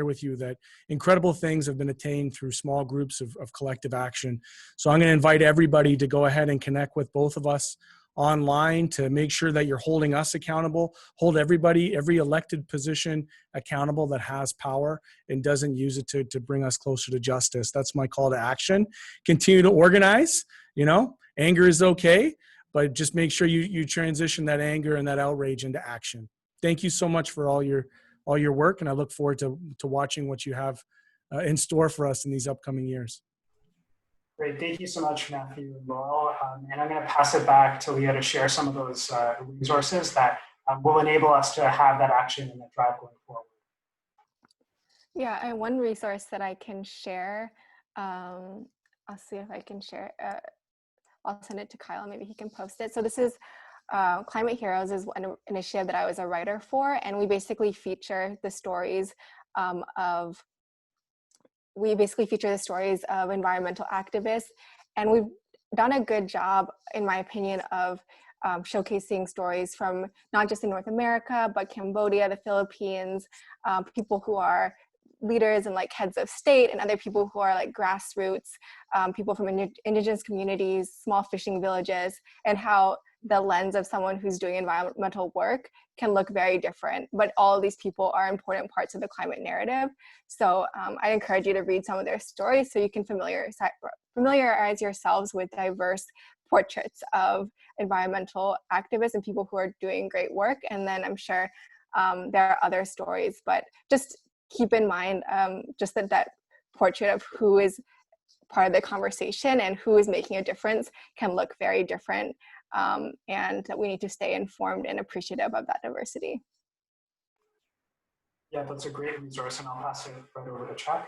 with you that incredible things have been attained through small groups of collective action. So I'm going to invite everybody to go ahead and connect with both of us online to make sure that you're holding us accountable, hold everybody, every elected position accountable that has power and doesn't use it to bring us closer to justice. That's my call to action. Continue to organize. Anger is okay, but just make sure you transition that anger and that outrage into action. Thank you so much for all your work, and I look forward to watching what you have in store for us in these upcoming years. Great, thank you so much, Matthew and Laurel. And I'm going to pass it back to Leah to share some of those resources that will enable us to have that action and that drive going forward. Yeah, and one resource that I can share, I'll see if I can share, I'll send it to Kyle, maybe he can post it. So this is Climate Heroes is an initiative that I was a writer for, and we basically feature the stories of environmental activists, and we've done a good job, in my opinion, of showcasing stories from not just in North America, but Cambodia, the Philippines, people who are leaders and like heads of state, and other people who are like grassroots, people from indigenous communities, small fishing villages, and how the lens of someone who's doing environmental work can look very different, but all of these people are important parts of the climate narrative. So I encourage you to read some of their stories so you can familiarize yourselves with diverse portraits of environmental activists and people who are doing great work. And then I'm sure there are other stories, but just keep in mind just that portrait of who is part of the conversation and who is making a difference can look very different. And that we need to stay informed and appreciative of that diversity. Yeah, that's a great resource, and I'll pass it right over to Chuk.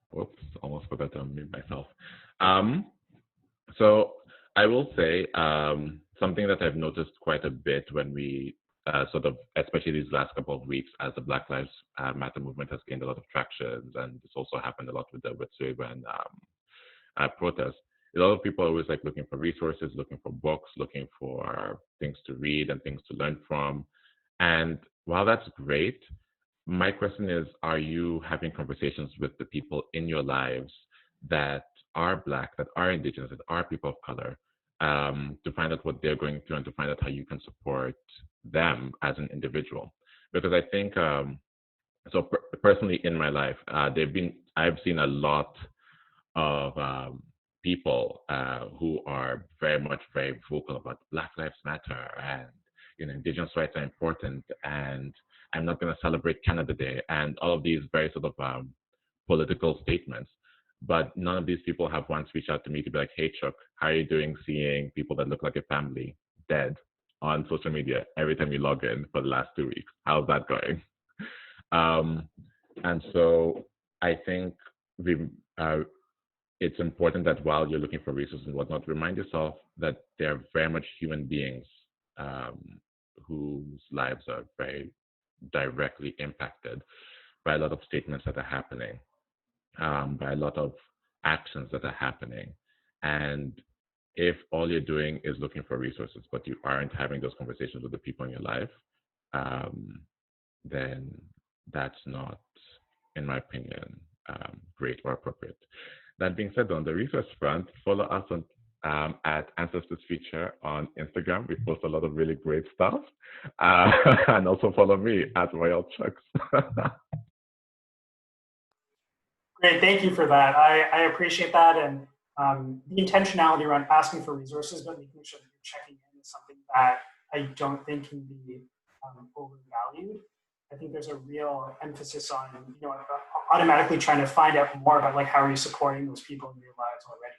Whoops, almost forgot to unmute myself. So I will say something that I've noticed quite a bit when we especially these last couple of weeks, as the Black Lives Matter movement has gained a lot of traction, and this also happened a lot with the Wet'suwet'en protests. A lot of people are always like looking for resources, looking for books, looking for things to read and things to learn from. And while that's great, my question is, are you having conversations with the people in your lives that are Black, that are Indigenous, that are people of color, to find out what they're going through and to find out how you can support them as an individual? Because I think, personally in my life, I've seen a lot of people who are very vocal about Black Lives Matter, and Indigenous rights are important, and I'm not going to celebrate Canada Day, and all of these very sort of political statements. But none of these people have once reached out to me to be like, hey, Chuk, how are you doing seeing people that look like your family dead on social media every time you log in for the last 2 weeks? How's that going? And so I think it's important that while you're looking for resources and whatnot, remind yourself that they're very much human beings whose lives are very directly impacted by a lot of statements that are happening, by a lot of actions that are happening. And if all you're doing is looking for resources, but you aren't having those conversations with the people in your life, then that's not, in my opinion, great or appropriate. That being said, on the research front, follow us on at Ancestors Feature on Instagram. We post a lot of really great stuff. And also follow me at Royal Chuks. Great, thank you for that. I appreciate that. And the intentionality around asking for resources, but making sure that you're checking in is something that I don't think can be overvalued. I think there's a real emphasis on, automatically trying to find out more about like, how are you supporting those people in your lives already?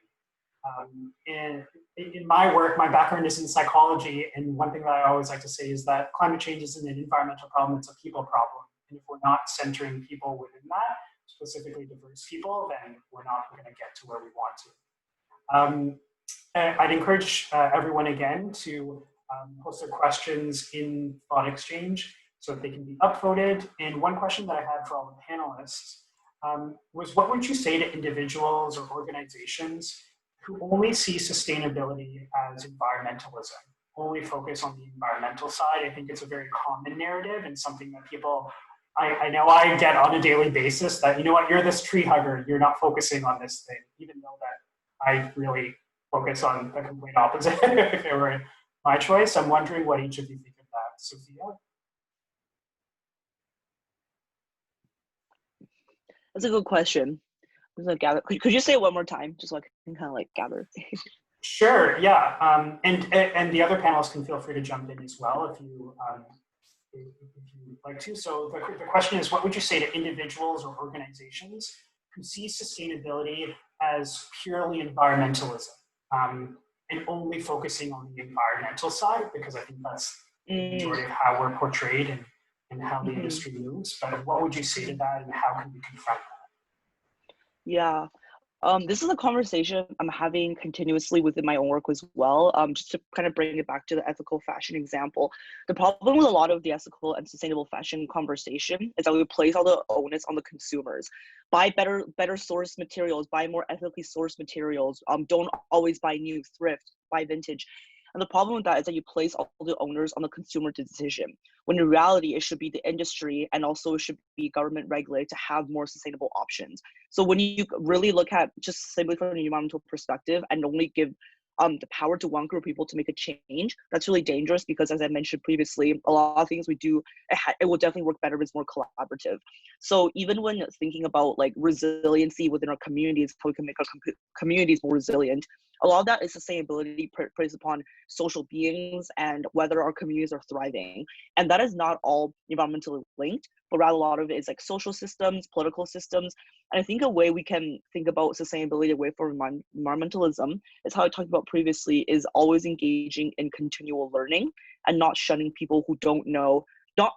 And in my work, my background is in psychology. And one thing that I always like to say is that climate change isn't an environmental problem, it's a people problem. And if we're not centering people within that, specifically diverse people, then we're not going to get to where we want to. I'd encourage everyone again to post their questions in Thought Exchange so that they can be upvoted. And one question that I had for all the panelists was, what would you say to individuals or organizations who only see sustainability as environmentalism, only focus on the environmental side? I think it's a very common narrative and something that people, I know I get on a daily basis that, you know what, you're this tree hugger, you're not focusing on this thing, even though that I really focus on the complete opposite if it were my choice. I'm wondering what each of you think of that. Sophia? That's a good question. I'm gonna gather. Could you say it one more time, just so I can kind of like gather? Sure. Yeah. And the other panelists can feel free to jump in as well if you like to. So the question is, what would you say to individuals or organizations who see sustainability as purely environmentalism and only focusing on the environmental side? Because I think that's the majority of how we're portrayed and how the industry moves. But what would you say to that, and how can we confront that? Yeah. This is a conversation I'm having continuously within my own work as well. Just to kind of bring it back to the ethical fashion example, the problem with a lot of the ethical and sustainable fashion conversation is that we place all the onus on the consumers. Buy better sourced materials, buy more ethically sourced materials. Don't always buy new, thrift, buy vintage. And the problem with that is that you place all the owners on the consumer decision, when in reality, it should be the industry and also it should be government regulated to have more sustainable options. So when you really look at just simply from an environmental perspective and only give the power to one group of people to make a change, that's really dangerous, because as I mentioned previously, a lot of things we do, it will definitely work better if it's more collaborative. So even when thinking about like resiliency within our communities, how we can make our communities more resilient, a lot of that is sustainability based upon social beings and whether our communities are thriving. And that is not all environmentally linked, but rather a lot of it is like social systems, political systems. And I think a way we can think about sustainability away from environmentalism is how I talked about previously, is always engaging in continual learning and not shunning people who don't know,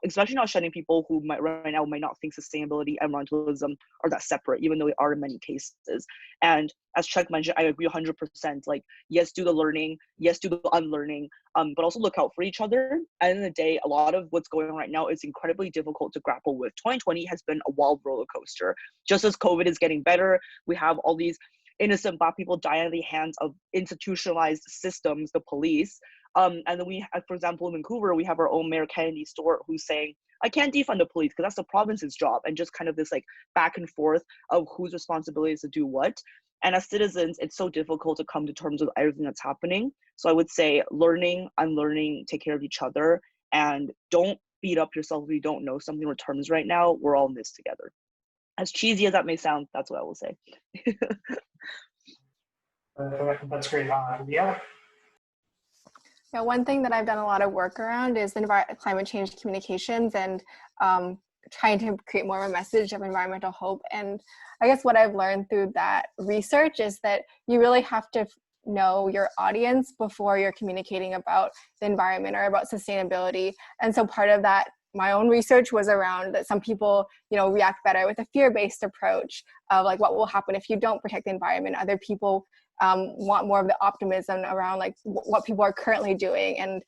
especially not shunning people who right now might not think sustainability and environmentalism are that separate, even though they are in many cases. And as Chuk mentioned, I agree 100%. Like, yes, do the learning, yes, do the unlearning, but also look out for each other. At the end of the day, a lot of what's going on right now is incredibly difficult to grapple with. 2020 has been a wild roller coaster. Just as COVID is getting better, we have all these innocent Black people dying at the hands of institutionalized systems, the police. And then we have, for example, in Vancouver, we have our own Mayor Kennedy Stewart who's saying, I can't defund the police because that's the province's job, and just kind of this like back and forth of whose responsibility is to do what. And as citizens, it's so difficult to come to terms with everything that's happening. So I would say learning, unlearning, take care of each other, and don't beat up yourself if you don't know something in terms right now. We're all in this together. As cheesy as that may sound, that's what I will say. That's great. Leah? Yeah, one thing that I've done a lot of work around is climate change communications and trying to create more of a message of environmental hope. And I guess what I've learned through that research is that you really have to know your audience before you're communicating about the environment or about sustainability. And so part of that, my own research was around that some people, react better with a fear-based approach of like what will happen if you don't protect the environment. Other people want more of the optimism around like what people are currently doing and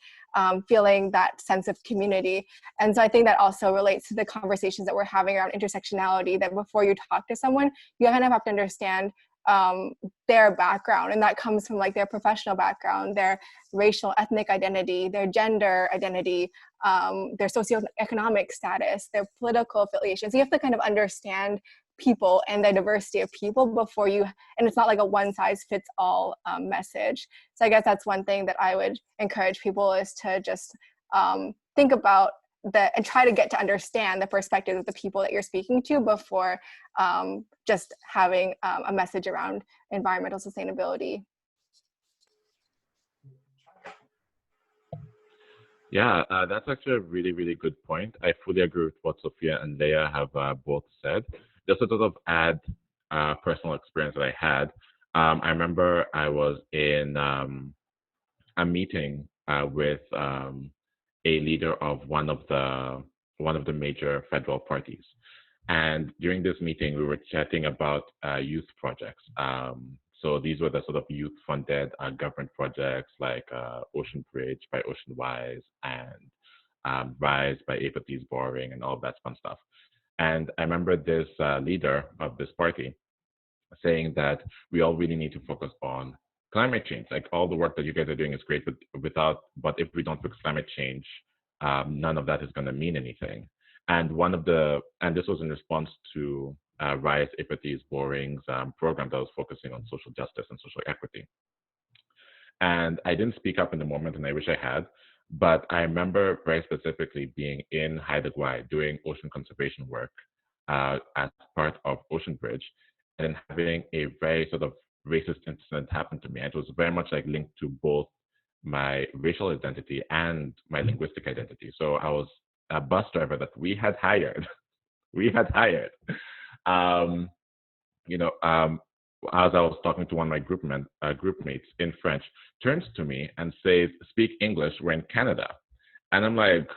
feeling that sense of community. And so I think that also relates to the conversations that we're having around intersectionality, that before you talk to someone, you kind of have to understand their background, and that comes from like their professional background, their racial, ethnic identity, their gender identity, their socioeconomic status, their political affiliations. You have to kind of understand people and the diversity of people before you, and it's not like a one size fits all message. So I guess that's one thing that I would encourage people, is to just think about and try to get to understand the perspective of the people that you're speaking to before just having a message around environmental sustainability. Yeah, that's actually a really, really good point. I fully agree with what Sophia and Leah have both said. Just to sort of add personal experience that I had, I remember I was in a meeting with a leader of one of the major federal parties. And during this meeting, we were chatting about youth projects. So these were the sort of youth-funded government projects like Ocean Bridge by Ocean Wise and Rise by Apathy's Boring and all of that fun stuff. And I remember this leader of this party saying that we all really need to focus on climate change. Like, all the work that you guys are doing is great, but if we don't fix climate change, none of that is going to mean anything. And this was in response to Rise, Apathy's Boring's program that was focusing on social justice and social equity. And I didn't speak up in the moment, and I wish I had, but I remember very specifically being in Haida Gwaii doing ocean conservation work as part of Ocean Bridge, and having a very sort of racist incident happen to me. And it was very much like linked to both my racial identity and my linguistic identity. So I was a bus driver that we had hired. As I was talking to one of my group mates in French, turns to me and says, "Speak English, we're in Canada." And I'm like,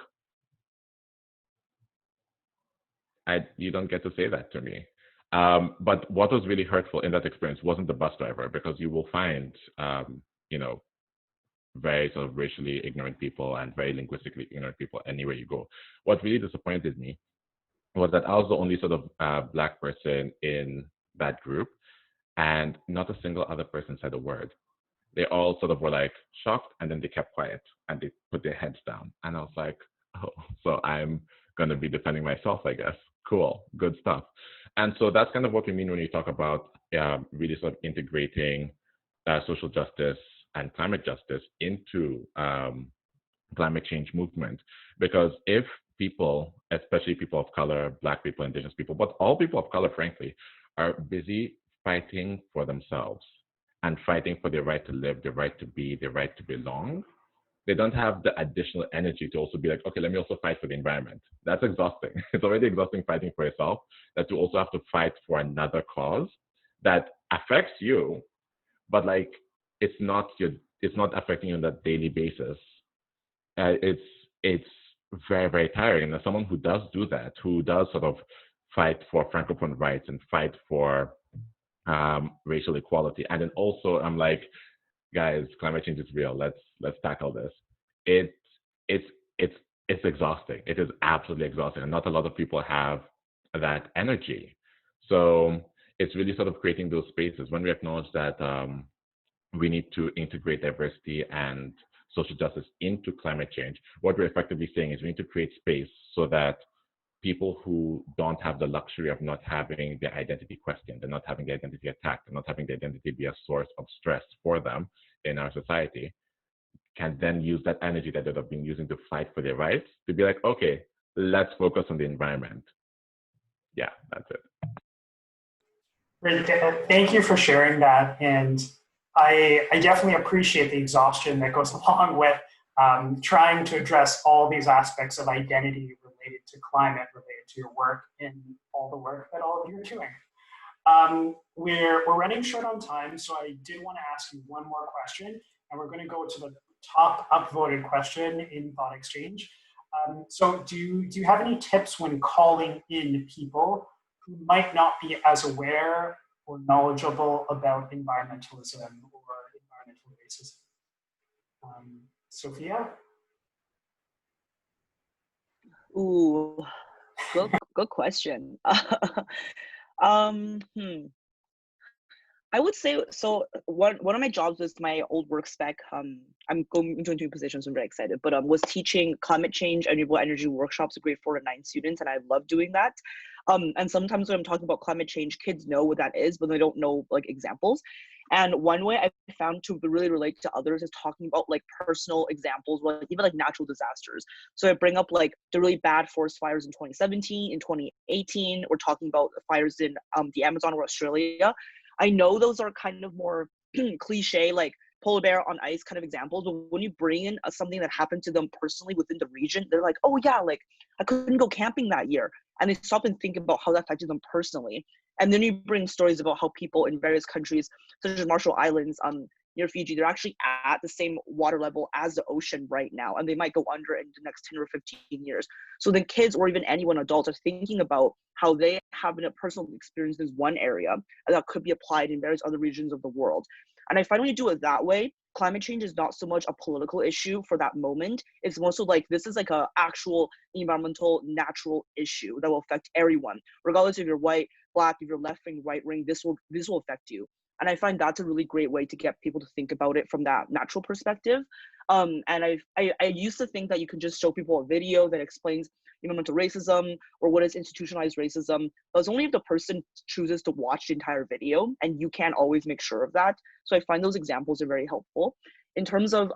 you don't get to say that to me. But what was really hurtful in that experience wasn't the bus driver, because you will find, very sort of racially ignorant people and very linguistically ignorant people anywhere you go. What really disappointed me was that I was the only sort of Black person in that group, and not a single other person said a word. They all sort of were like shocked, and then they kept quiet and they put their heads down. And I was like, oh, so I'm going to be defending myself, I guess. Cool, good stuff. And so that's kind of what we mean when you talk about really sort of integrating social justice and climate justice into climate change movement. Because if people, especially people of color, Black people, Indigenous people, but all people of color, frankly, are busy fighting for themselves and fighting for their right to live, their right to be, their right to belong, they don't have the additional energy to also be like, okay, let me also fight for the environment. That's exhausting. It's already exhausting fighting for yourself, that you also have to fight for another cause that affects you, but like it's not affecting you on that daily basis. It's very, very tiring. And as someone who does do that, who does sort of fight for Francophone rights and fight for racial equality, and then also I'm like, guys, climate change is real. Let's tackle this. It's exhausting. It is absolutely exhausting, and not a lot of people have that energy. So it's really sort of creating those spaces when we acknowledge that we need to integrate diversity and social justice into climate change. What we're effectively saying is we need to create space so that people who don't have the luxury of not having their identity questioned, and not having their identity attacked, and not having their identity be a source of stress for them in our society, can then use that energy that they've been using to fight for their rights to be like, okay, let's focus on the environment. Yeah, that's it. Great. Thank you for sharing that. And I definitely appreciate the exhaustion that goes along with trying to address all these aspects of identity related to climate, related to your work, and all the work that all of you are doing. We're running short on time, so I did want to ask you one more question, and we're going to go to the top upvoted question in Thought Exchange. So do you have any tips when calling in people who might not be as aware or knowledgeable about environmentalism or environmental racism? Sophia? Ooh, good question. I would say so. One of my jobs was my old work spec. I'm going into a new position, so I'm very excited. But was teaching climate change and renewable energy workshops to grade 4 to 9 students, and I love doing that. And sometimes when I'm talking about climate change, kids know what that is, but they don't know like examples. And one way I found to really relate to others is talking about like personal examples, like even like natural disasters. So I bring up like the really bad forest fires in 2017, in 2018. We're talking about fires in the Amazon or Australia. I know those are kind of more cliche, like polar bear on ice kind of examples, but when you bring in something that happened to them personally within the region, they're like, oh yeah, like I couldn't go camping that year. And they stop and think about how that affected them personally. And then you bring stories about how people in various countries, such as Marshall Islands, near Fiji, they're actually at the same water level as the ocean right now, and they might go under in the next 10 or 15 years. So then kids or even anyone, adults, are thinking about how they have a personal experience in one area that could be applied in various other regions of the world. And I find when you do it that way, climate change is not so much a political issue for that moment. It's more so like this is like a actual environmental, natural issue that will affect everyone, regardless if you're white, black, if you're left wing, right wing. This will affect you. And I find that's a really great way to get people to think about it from that natural perspective. And I used to think that you could just show people a video that explains environmental racism or what is institutionalized racism, but it's only if the person chooses to watch the entire video, and you can't always make sure of that. So I find those examples are very helpful. In terms of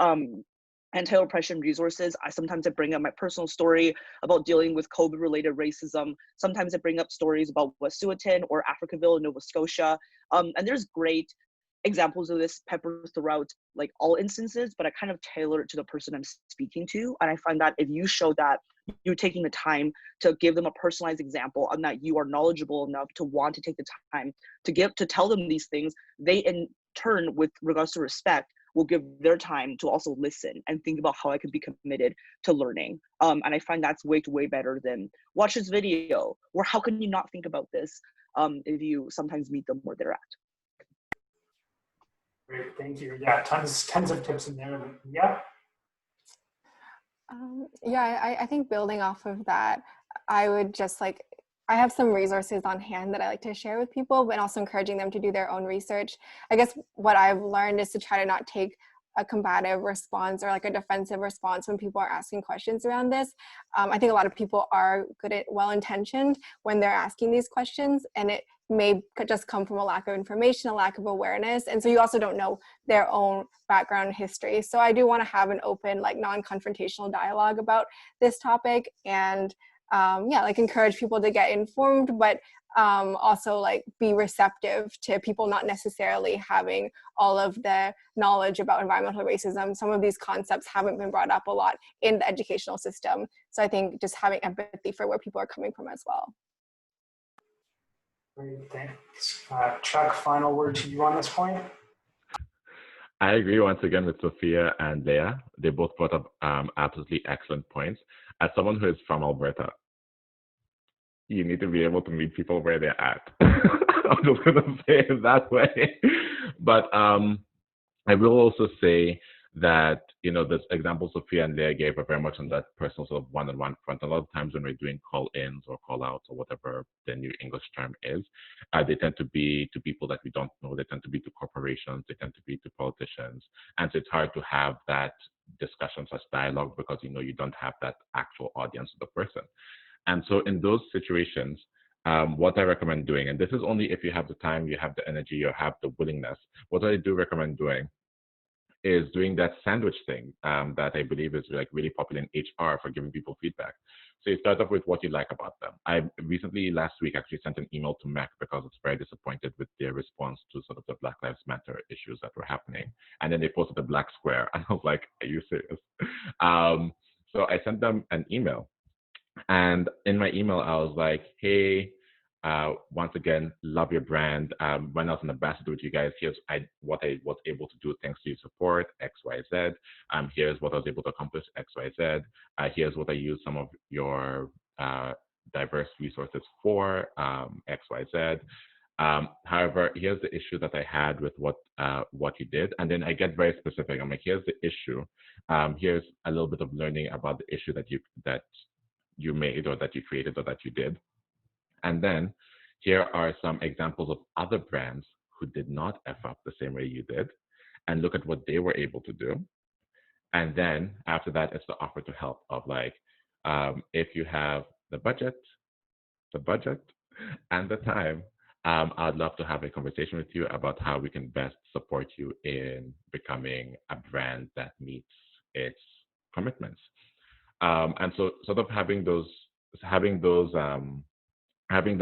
anti-oppression resources, I bring up my personal story about dealing with COVID-related racism. Sometimes I bring up stories about Wet'suwet'en or Africaville in Nova Scotia. And there's great examples of this peppered throughout like all instances, but I kind of tailor it to the person I'm speaking to. And I find that if you show that you're taking the time to give them a personalized example and that you are knowledgeable enough to want to take the time to tell them these things, they in turn, with regards to respect, will give their time to also listen and think about how I could be committed to learning. And I find that's way better than watch this video, or how can you not think about this if you sometimes meet them where they're at. Great, thank you. Yeah, tons of tips in there. Yeah. Yeah, I think building off of that, I would just like, I have some resources on hand that I like to share with people, but also encouraging them to do their own research. I guess what I've learned is to try to not take a combative response or like a defensive response when people are asking questions around this. I think a lot of people are well-intentioned when they're asking these questions, and it may just come from a lack of information, a lack of awareness. And so you also don't know their own background and history. So I do want to have an open, like non-confrontational dialogue about this topic, and like encourage people to get informed, but also like be receptive to people not necessarily having all of the knowledge about environmental racism. Some of these concepts haven't been brought up a lot in the educational system. So I think just having empathy for where people are coming from as well. Great, thanks. Chuk, final word to you on this point. I agree once again with Sophia and Leah. They both brought up absolutely excellent points. As someone who is from Alberta, you need to be able to meet people where they're at. I'm just going to say it that way. But I will also say that, this example Sophia and Leah gave are very much on that personal sort of one-on-one front. A lot of times when we're doing call-ins or call-outs or whatever the new English term is, they tend to be to people that we don't know. They tend to be to corporations. They tend to be to politicians. And so it's hard to have that discussion, such dialogue, because, you don't have that actual audience of the person. And so in those situations, what I recommend doing, and this is only if you have the time, you have the energy, you have the willingness, what I do recommend doing is doing that sandwich thing that I believe is like really popular in HR for giving people feedback. So you start off with what you like about them. I recently, last week, actually sent an email to MEC because it's very disappointed with their response to sort of the Black Lives Matter issues that were happening. And then they posted a black square. And I was like, are you serious? So I sent them an email. And in my email, I was like, hey, once again, love your brand. When I was an ambassador with you guys, here's what I was able to do thanks to your support, X, Y, Z. Here's what I was able to accomplish, X, Y, Z. Here's what I used some of your diverse resources for, X, Y, Z. However, here's the issue that I had with what you did. And then I get very specific. I'm like, here's the issue. Here's a little bit of learning about the issue that you made or that you created or that you did. And then here are some examples of other brands who did not F up the same way you did and look at what they were able to do. And then after that, it's the offer to help of like, if you have the budget and the time, I'd love to have a conversation with you about how we can best support you in becoming a brand that meets its commitments. And so sort of having the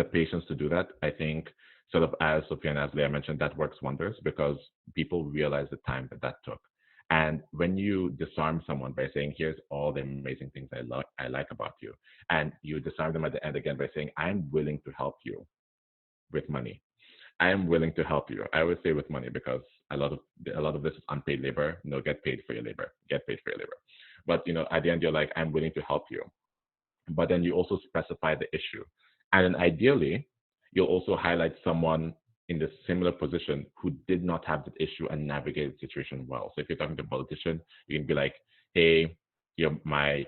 patience to do that, I think sort of as Sophia and as Leah mentioned, that works wonders because people realize the time that took. And when you disarm someone by saying, here's all the amazing things I like about you, and you disarm them at the end again by saying, I'm willing to help you with money. I am willing to help you. I always say with money because a lot of this is unpaid labor. No, get paid for your labor. Get paid for your labor. But at the end, you're like, I'm willing to help you. But then you also specify the issue. And then ideally, you'll also highlight someone in the similar position who did not have the issue and navigated the situation well. So if you're talking to a politician, you can be like, hey, you're my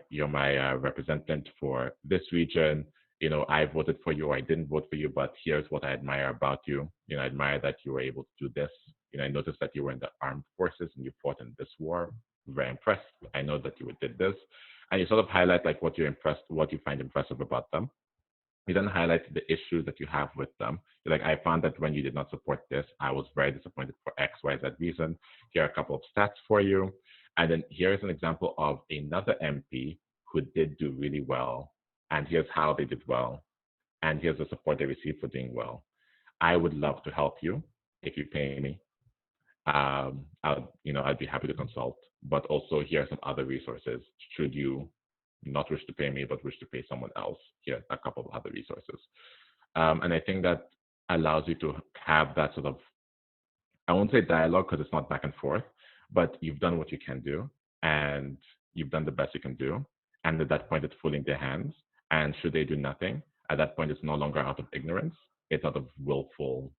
representative for this region. I voted for you or I didn't vote for you, but here's what I admire about you. I admire that you were able to do this. I noticed that you were in the armed forces and you fought in this war. I'm very impressed. I know that you did this. And you sort of highlight like what you find impressive about them. You then highlight the issues that you have with them. You're like, I found that when you did not support this, I was very disappointed for X, Y, Z reason. Here are a couple of stats for you. And then here's an example of another MP who did do really well. And here's how they did well. And here's the support they received for doing well. I would love to help you if you pay me. I'd be happy to consult. But also here are some other resources should you not wish to pay me, but wish to pay someone else. Here are a couple of other resources. And I think that allows you to have that sort of, I won't say dialogue because it's not back and forth, but you've done what you can do and you've done the best you can do. And at that point, it's fully in their hands. And should they do nothing, at that point, it's no longer out of ignorance. It's out of willful,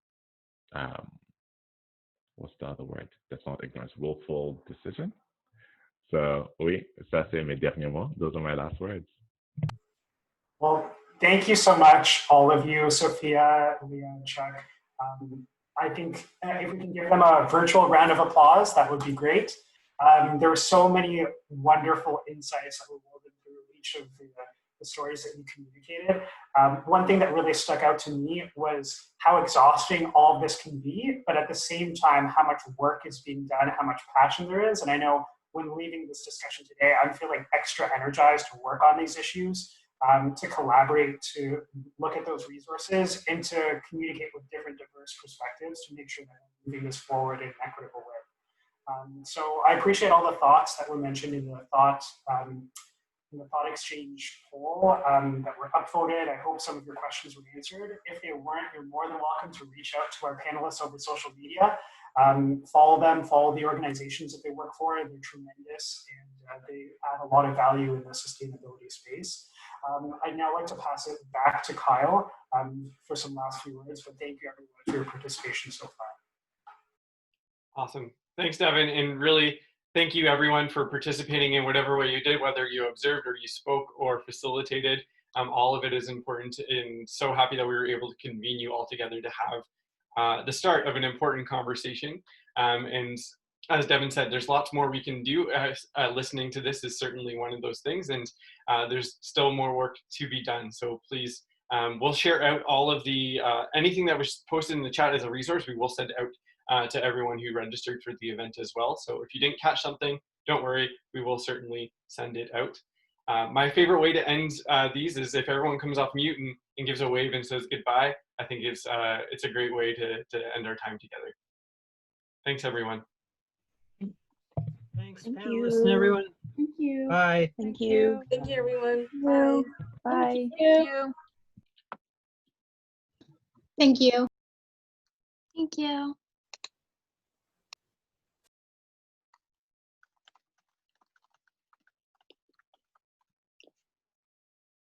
what's the other word? That's not ignorance, willful decision. So, oui, ça c'est mes derniers mots. Those are my last words. Well, thank you so much, all of you, Sophia, Leah, and Chuk. I think if we can give them a virtual round of applause, that would be great. There were so many wonderful insights that were woven through each of the stories that you communicated. One thing that really stuck out to me was how exhausting all of this can be, but at the same time, how much work is being done, how much passion there is. And I know when leaving this discussion today, I'm feeling extra energized to work on these issues, to collaborate, to look at those resources, and to communicate with different diverse perspectives to make sure that we're moving this forward in an equitable way. So I appreciate all the thoughts that were mentioned in the thought exchange poll that were upvoted. I hope some of your questions were answered. If they weren't, you're more than welcome to reach out to our panelists over social media. Follow them, follow the organizations that they work for. They're tremendous and they add a lot of value in the sustainability space. I'd now like to pass it back to Kyle for some last few words, but thank you everyone for your participation so far. Awesome. Thanks, Devin. And really, thank you everyone for participating in whatever way you did, whether you observed or you spoke or facilitated. All of it is important, and so happy that we were able to convene you all together to have the start of an important conversation. And as Devin said, there's lots more we can do. Listening to this is certainly one of those things, and there's still more work to be done. So please, we'll share out all of the, anything that was posted in the chat as a resource, we will send out to everyone who registered for the event as well. So if you didn't catch something, don't worry, we will certainly send it out. My favorite way to end these is if everyone comes off mute and gives a wave and says goodbye. I think it's a great way to end our time together. Thanks, everyone. Thanks, panelists and everyone. Thank you. Bye. Thank you. Thank you, everyone. Bye. Bye. Thank you. Thank you. Thank you.